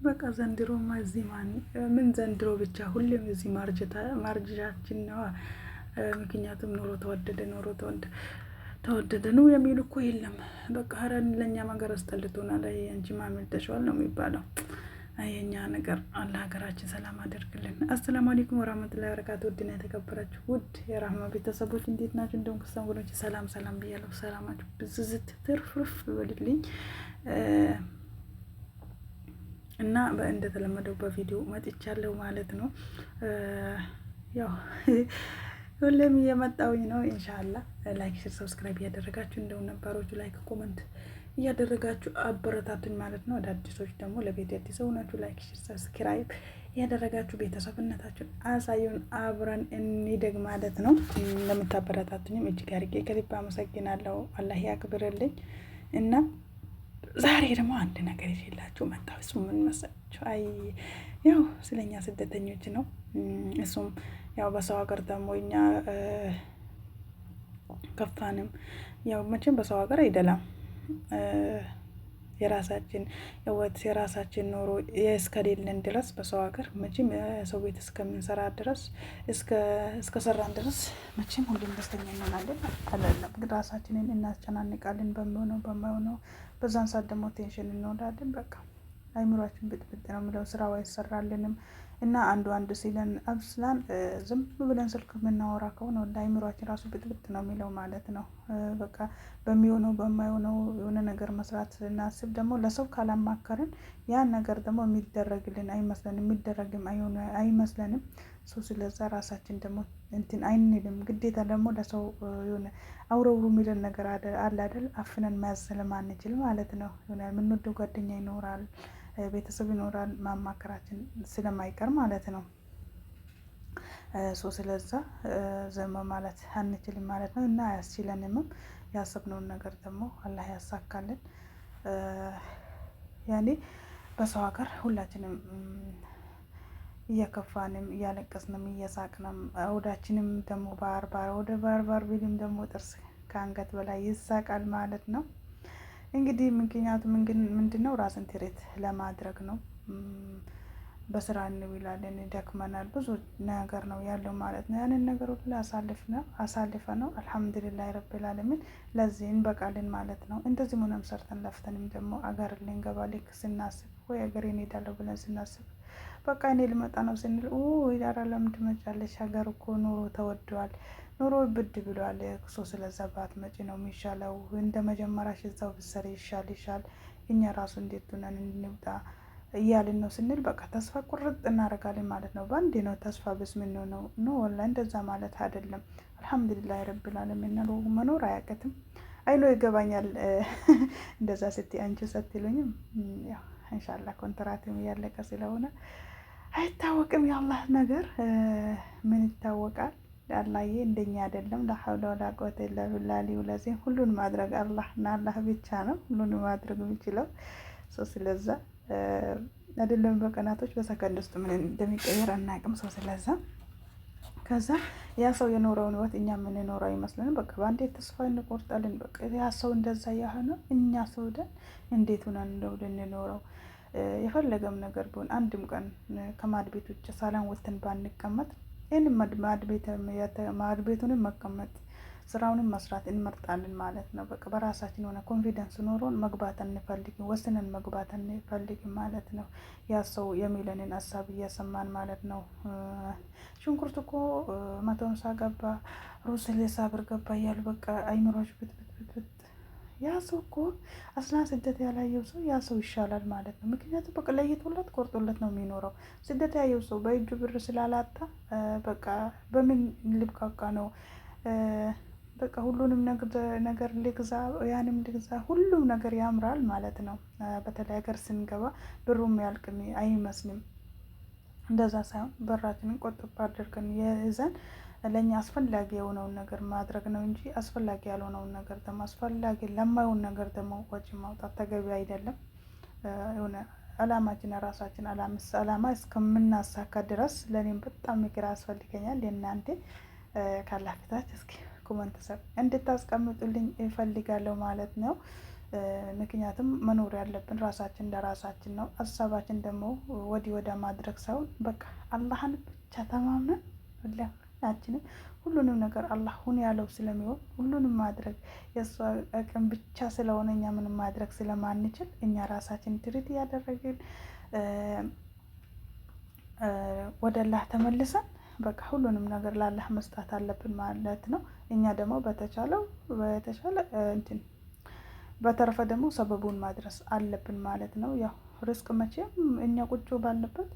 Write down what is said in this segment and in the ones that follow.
በቃ ዘንድሮማ እዚህ ምን ዘንድሮ ብቻ ሁሌም እዚህ ማርጀታችን ነው። ምክንያቱም ተወደደ ነው የሚሉ እኮ የለም። በቃ ሀረን ለእኛ ሀገር አስጠልቶናል። አንቺ ማመልጠሻል ነው የሚባለው። የኛ ነገር አለ። ሀገራችን ሰላም አደርግልን። አሰላሙ አለይኩም ወራህመቱላሂ ወበረካቱ። ውድና የተከበራችሁ ውድ የራህማ ቤተሰቦች እንዴት ናችሁ? እንደውም ክርስቲያን ወገኖች ሰላም ብያለሁ። ሰላማችሁ ብዝዝት ትርፍርፍ በልልኝ እና እንደተለመደው በቪዲዮ መጥቻለሁ ማለት ነው። ያው ሁሌም እየመጣውኝ ነው። ኢንሻአላህ ላይክ፣ ሼር፣ ሰብስክራይብ እያደረጋችሁ እንደው ነባሮቹ ላይክ፣ ኮመንት እያደረጋችሁ አበረታቱኝ ማለት ነው። አዳዲሶች ደግሞ ለቤት አዲስ ሆናችሁ ላይክ፣ ሼር፣ ሰብስክራይብ እያደረጋችሁ ቤተሰብነታችሁን አሳዩን፣ አብረን እንደግ ማለት ነው። ለምታበረታቱኝም እጅግ አድርጌ ከልብ አመሰግናለሁ። አላህ ያክብርልኝ እና ዛሬ ደግሞ አንድ ነገር ይዤላችሁ መጣሁ። እሱ ምን መሰላችሁ? ያው ስለኛ ስደተኞች ነው። እሱም ያው በሰው ሀገር ደግሞ እኛ ከፋንም ያው መቼም በሰው ሀገር አይደላም የራሳችን ህይወት የራሳችን ኑሮ እስከሌለን ድረስ በሰው ሀገር መቼም ሰው ቤት እስከምንሰራ ድረስ እስከሰራን ድረስ መቼም ሁሉም ደስተኛ እንሆናለን። አይደለም ግን ራሳችንን እናስጨናንቃለን በማይሆነው በዛን ሰዓት ደግሞ ቴንሽን እንወዳለን። በቃ አይምሯችን ብጥብጥ ነው የሚለው፣ ስራው አይሰራልንም እና አንዱ ሲለን አብስላን ዝም ብለን ስልክ የምናወራ ከሆነ ወደ አይምሯችን ራሱ ብጥብጥ ነው የሚለው ማለት ነው። በቃ በሚሆነው በማይሆነው የሆነ ነገር መስራት ስናስብ ደግሞ ለሰው ካላማከርን ያን ነገር ደግሞ የሚደረግልን አይመስለንም፣ የሚደረግም አይመስለንም። ስለዛ ራሳችን ደግሞ እንትን አይንልም። ግዴታ ደግሞ ለሰው የሆነ አውረውሩ የሚለን ነገር አለ አይደል? አፍነን መያዝ ስለማንችል ማለት ነው። የሆነ የምንወደው ጓደኛ ይኖራል፣ ቤተሰብ ይኖራል፣ ማማከራችን ስለማይቀር ማለት ነው። ስለዛ ዝም ማለት አንችልም ማለት ነው እና አያስችለንም። ያሰብነውን ነገር ደግሞ አላህ ያሳካልን። ያኔ በሰው ሀገር ሁላችንም እየከፋንም እያለቀስንም እየሳቅንም ወዳችንም ደግሞ ወደ ባር ቢልም ደግሞ ጥርስ ከአንገት በላይ ይሳቃል ማለት ነው። እንግዲህ ምክንያቱም ምንድነው ራስን ትሬት ለማድረግ ነው። በስራ እንውላለን፣ ደክመናል፣ ብዙ ነገር ነው ያለው ማለት ነው። ያንን ነገር ሁሉ አሳልፈ ነው አልሐምዱሊላህ ረብል ዓለሚን ለዚህ እንበቃለን ማለት ነው። እንደዚህ ምንም ሰርተን ለፍተንም ደግሞ አገር ልንገባ ልክ ስናስብ ወይ አገር እንሄዳለሁ ብለን ስናስብ በቃ እኔ ልመጣ ነው ስንል ዳራ ለምን ትመጫለሽ? ሀገር እኮ ኑሮ ተወዷል፣ ኑሮ ብድ ብሏል። ስለዛ ባትመጪ ነው የሚሻለው። እንደ መጀመሪያሽ እዛው ብትሰሪ ይሻል። እኛ ራሱ እንዴት ሆነን እንውጣ እያልን ነው ስንል በቃ ተስፋ ቁርጥ እናደርጋለን ማለት ነው። በአንዴ ነው ተስፋ ብስ ምን ነው ወላሂ እንደዛ ማለት አይደለም። አልሐምዱሊላህ ረብል ዓለሚን መኖር አያቅትም። አይኖ ይገባኛል። እንደዛ ስትይ አንቺ ስትሉኝም ያው ኢንሻአላህ ኮንትራትም እያለቀ ስለሆነ አይታወቅም። የአላህ ነገር ምን ይታወቃል? አላህዬ እንደኛ አይደለም። ለሐውለ ወላ ቁወተ ኢላ ቢላሂ ለዚህ ሁሉን ማድረግ አላህ ብቻ ነው ሁሉን ማድረግ የሚችለው። ስለዛ አይደለም በቀናቶች በሰከንድ ውስጥ ምን እንደሚቀየር አናውቅም። ስለዛ ከዛ ያ ሰው የኖረውን ህይወት እኛ የምንኖረው አይመስለንም። በቃ በአንዴ ተስፋ እንቆርጣለን። በቃ ያ ሰው እንደዛ ያህነ እኛ ሰው ደን እንዴት ሆነን እንደው ልንኖረው? የፈለገም ነገር ቢሆን አንድም ቀን ከማድ ቤት ውጭ ሳላን ወተን ባንቀመጥ ይሄንን ማድ ቤቱንም መቀመጥ ስራውንም መስራት እንመርጣለን ማለት ነው። በቃ በራሳችን ሆነ ኮንፊደንስ ኖሮን መግባት አንፈልግም፣ ወስነን መግባት አንፈልግም ማለት ነው። ያ ሰው የሚለንን ሀሳብ እየሰማን ማለት ነው። ሽንኩርት እኮ 150 ገባ፣ ሩዝ 60 ብር ገባ እያሉ በቃ አይምሮች ብትብት ያ ሰው እኮ አስላ ስደት ያላየው ሰው ያ ሰው ይሻላል ማለት ነው። ምክንያቱም በቃ ለይቶለት ቆርጦለት ነው የሚኖረው። ስደት ያየው ሰው በእጁ ብር ስላላጣ በቃ በምን ልብቃቃ ነው በቃ ሁሉንም ነገር ልግዛ ያንም ልግዛ ሁሉም ነገር ያምራል ማለት ነው። በተለይ ሀገር ስንገባ ብሩም ያልቅም አይመስልም። እንደዛ ሳይሆን በራችንን ቆጥብ አድርገን ይዘን ለኛ አስፈላጊ የሆነውን ነገር ማድረግ ነው እንጂ አስፈላጊ ያልሆነውን ነገር ደግሞ አስፈላጊ ለማይሆን ነገር ደግሞ ወጪ ማውጣት ተገቢ አይደለም። የሆነ አላማችን ራሳችን አላማ እስከምናሳካ ድረስ ለኔም በጣም ምክር ያስፈልገኛል። የእናንተ ካላፊታች እስኪ ኮሜንት እንድታስቀምጡልኝ እፈልጋለሁ ማለት ነው። ምክንያቱም መኖር ያለብን ራሳችን ለራሳችን ነው። ሀሳባችን ደግሞ ወዲህ ወደ ማድረግ ሳይሆን በቃ አላህን ብቻ ተማምነን ሁላችንም ሁሉንም ነገር አላህ ሁን ያለው ስለሚሆን ሁሉንም ማድረግ የእሱ አቅም ብቻ ስለሆነ እኛ ምንም ማድረግ ስለማንችል እኛ ራሳችን ትሪት እያደረግን ወደ አላህ ተመልሰን በቃ ሁሉንም ነገር ለአላህ መስጣት አለብን ማለት ነው። እኛ ደግሞ በተቻለ እንትን በተረፈ ደግሞ ሰበቡን ማድረስ አለብን ማለት ነው። ያው ርስቅ መቼም እኛ ቁጭ ባልንበት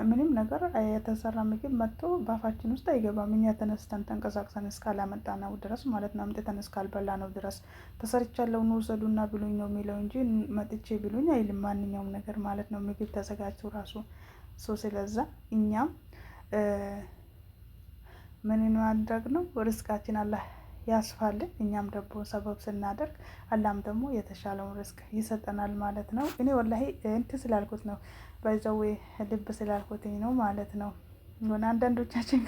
ምንም ነገር የተሰራ ምግብ መጥቶ ባፋችን ውስጥ አይገባም። እኛ ተነስተን ተንቀሳቅሰን እስካላመጣነው ድረስ ማለት ነው። አምጥተን እስካልበላነው ድረስ ተሰርቻለሁ ኑ ውሰዱና ብሉኝ ነው የሚለው እንጂ መጥቼ ብሉኝ አይልም ማንኛውም ነገር ማለት ነው። ምግብ ተዘጋጅቶ ራሱ ስለዛ እኛም ምን ማድረግ ነው ርስቃችን አላህ ያስፋልን። እኛም ደግሞ ሰበብ ስናደርግ አላህም ደግሞ የተሻለውን ርስቅ ይሰጠናል ማለት ነው። እኔ ወላሂ እንትን ስላልኩት ነው በዛው ልብ ስላልኩትኝ ነው ማለት ነው። ሆነ አንዳንዶቻችን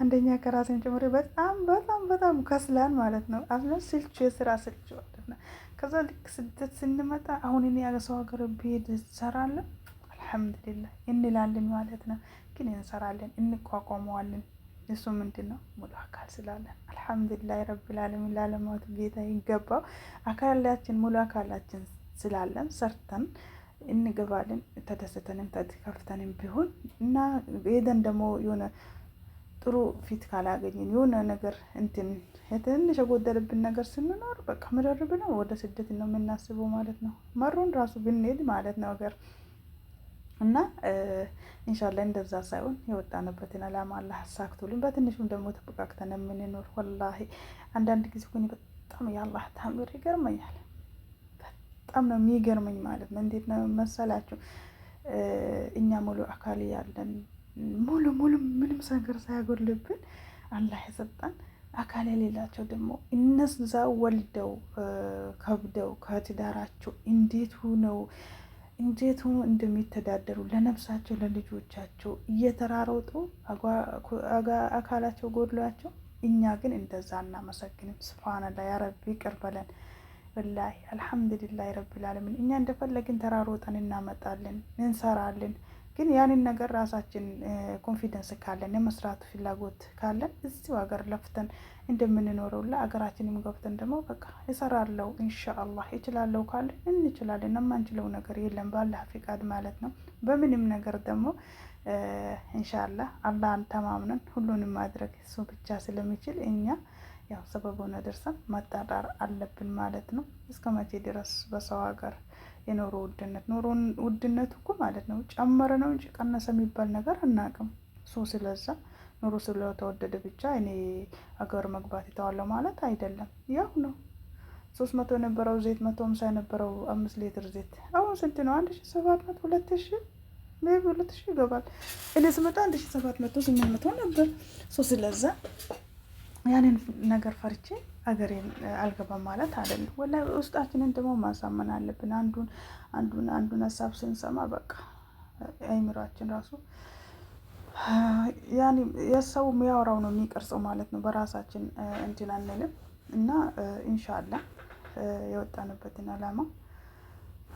አንደኛ ከራሴን ጨምሬ በጣም በጣም በጣም ከስላን ማለት ነው። አሁን ስልቹ የስራ ስልቹ አለና ከዛ ልክ ስደት ስንመጣ አሁን እኔ ያገሰው ሀገር ብሄድ እንሰራለን አልሐምዱሊላህ እንላለን ማለት ነው። ግን እንሰራለን እንቋቋመዋለን። እሱ ምንድን ነው ሙሉ አካል ስላለን አልሐምዱሊላህ ረብል ዓለሚን ለዓለማት ጌታ ይገባው። አካላችን ሙሉ አካላችን ስላለን ሰርተን እንገባለን። ተደስተንም ተከፍተንም ቢሆን እና ሄደን ደግሞ የሆነ ጥሩ ፊት ካላገኘን የሆነ ነገር እንትን ትንሽ የጎደለብን ነገር ስንኖር በቃ ምረር ብለው ወደ ስደት ነው የምናስበው ማለት ነው። መሮን ራሱ ብንሄድ ማለት ነው ሀገር እና ኢንሻአላህ እንደዛ ሳይሆን የወጣንበትን አላማ አላህ አሳክቶልን በትንሹም ደግሞ ተበቃቅተን የምንኖር ወላሂ አንዳንድ ጊዜ እኮ በጣም የአላህ ታምር ይገርመኛል። በጣም ነው የሚገርመኝ ማለት ነው። እንዴት ነው መሰላችሁ? እኛ ሙሉ አካል ያለን ሙሉ ምንም ነገር ሳያጎልብን አላህ የሰጠን አካል የሌላቸው ደግሞ እነዛ ወልደው ከብደው ከትዳራቸው እንዴት ሆኖ እንደሚተዳደሩ ለነፍሳቸው ለልጆቻቸው እየተራሮጡ አካላቸው ጎድሏቸው፣ እኛ ግን እንደዛ እናመሰግንም። ስብሃንአላህ ያ ረቢ ይቅር በለን። ወላሂ አልሐምዱሊላህ ረቢል ዓለሚን። እኛ እንደፈለግን ተራሮጠን እናመጣለን እንሰራለን። ግን ያንን ነገር ራሳችን ኮንፊደንስ ካለን የመስራቱ ፍላጎት ካለን እዚሁ ሀገር ለፍተን እንደምንኖረው ለሀገራችንም ገብተን ደግሞ በቃ እሰራለሁ ኢንሻአላህ እችላለሁ ካለን እንችላለን። የማንችለው ነገር የለም በአላህ ፍቃድ ማለት ነው። በምንም ነገር ደግሞ ኢንሻአላህ አላህን ተማምነን ሁሉንም ማድረግ እሱ ብቻ ስለሚችል እኛ ያው ሰበቡን ደርሰን መጣጣር አለብን ማለት ነው። እስከ መቼ ድረስ በሰው ሀገር የኑሮ ውድነቱ እኮ ማለት ነው ጨመረ ነው እንጂ ቀነሰ የሚባል ነገር አናውቅም። ስለዛ ኑሮ ስለተወደደ ብቻ እኔ አገር መግባት ይተዋለሁ ማለት አይደለም። ያው ነው 300 የነበረው ዘይት 150 የነበረው 5 ሊትር ዘይት አሁን ስንት ነው? 1700 2000 ይገባል። እኔ ስመጣ 1700 800 ነበር። ስለዛ ያንን ነገር ፈርቼ አገሬን አልገባም ማለት አይደለም። ወላሂ ውስጣችንን ደግሞ ማሳመን አለብን። አንዱን ሀሳብ ስንሰማ በቃ አይምሯችን ራሱ ያኔ የሰው የሚያወራው ነው የሚቀርጸው ማለት ነው። በራሳችን እንትን አንልም እና ኢንሻአላህ የወጣንበትን አላማ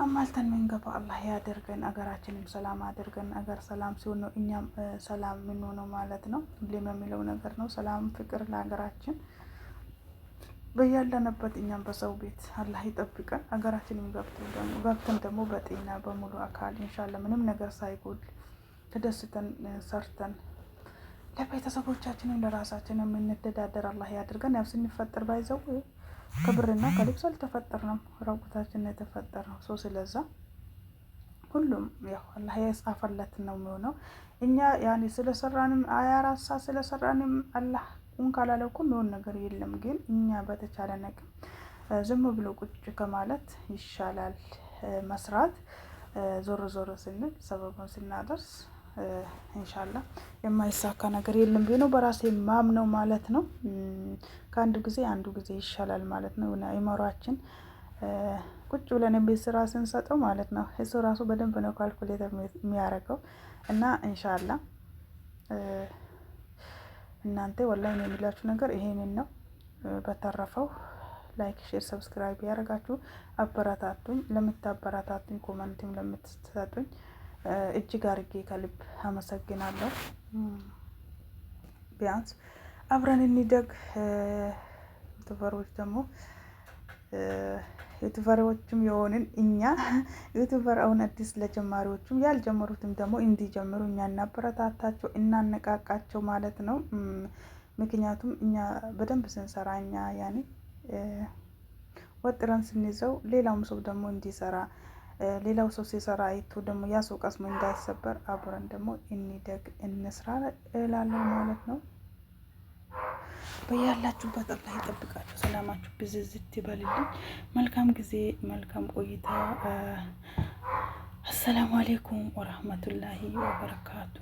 አማልተን መንገባ አላህ ያደርገን። አገራችንም ሰላም አድርገን። አገር ሰላም ሲሆን ነው እኛም ሰላም የምንሆነው ማለት ነው። ሁሌም የሚለው ነገር ነው። ሰላም ፍቅር ለሀገራችን በያለንበት እኛም በሰው ቤት አላህ ይጠብቀን። አገራችንም ገብተን ደግሞ በጤና በሙሉ አካል ኢንሻአላህ ምንም ነገር ሳይጎል ተደስተን ሰርተን ለቤተሰቦቻችንም ለራሳችን የምንተዳደር አላህ ያድርገን። ያው ስንፈጠር ባይዘው ከብርና ከልብስ አልተፈጠርንም፣ ራቁታችን ነው የተፈጠርነው። ስለዛ ሁሉም ያው አላህ የጻፈለት ነው የሚሆነው። እኛ ያኔ ስለሰራንም 24 ሰዓት ስለሰራንም አላህ ካላለው እኮ የሚሆን ነገር የለም። ግን እኛ በተቻለ አቅም ዝም ብሎ ቁጭ ከማለት ይሻላል መስራት። ዞር ስንል ሰበቡን ስናደርስ ኢንሻአላህ የማይሳካ ነገር የለም ቢሆን በራሴ ማምነው ማለት ነው። ከአንዱ ጊዜ አንዱ ጊዜ ይሻላል ማለት ነው። አይምሯችን ቁጭ ብለን ቤት ስራ ስንሰጠው ማለት ነው እሱ ራሱ በደንብ ነው ካልኩሌተር የሚያደርገው እና ኢንሻአላህ እናንተ ወላሂ የሚላችሁ ነገር ይሄንን ነው። በተረፈው ላይክ፣ ሼር፣ ሰብስክራይብ ያደረጋችሁ አበረታቱኝ። ለምታበረታቱኝ ኮመንትም ለምትሰጡኝ እጅግ አርጌ ከልብ አመሰግናለሁ። ቢያንስ አብረን እንደግ። ዩቱበሮች ደግሞ ዩቱበሮችም የሆንን እኛ ዩቱበር አሁን አዲስ ለጀማሪዎችም ያልጀመሩትም ደግሞ እንዲጀምሩ እኛ እናበረታታቸው፣ እናነቃቃቸው ማለት ነው። ምክንያቱም እኛ በደንብ ስንሰራ እኛ ያኔ ወጥረን ስንይዘው ሌላውም ሰው ደግሞ እንዲሰራ ሌላው ሰው ሲሰራ አይቶ ደግሞ ያ ሰው ቀስሞ እንዳይሰበር አብረን ደግሞ እንደግ እንስራ እላለሁ ማለት ነው። በያላችሁበት አላህ ይጠብቃችሁ። ሰላማችሁ ብዝዝት ይበልልኝ። መልካም ጊዜ፣ መልካም ቆይታ። አሰላሙ አሌይኩም ወራህመቱላሂ ወበረካቱ።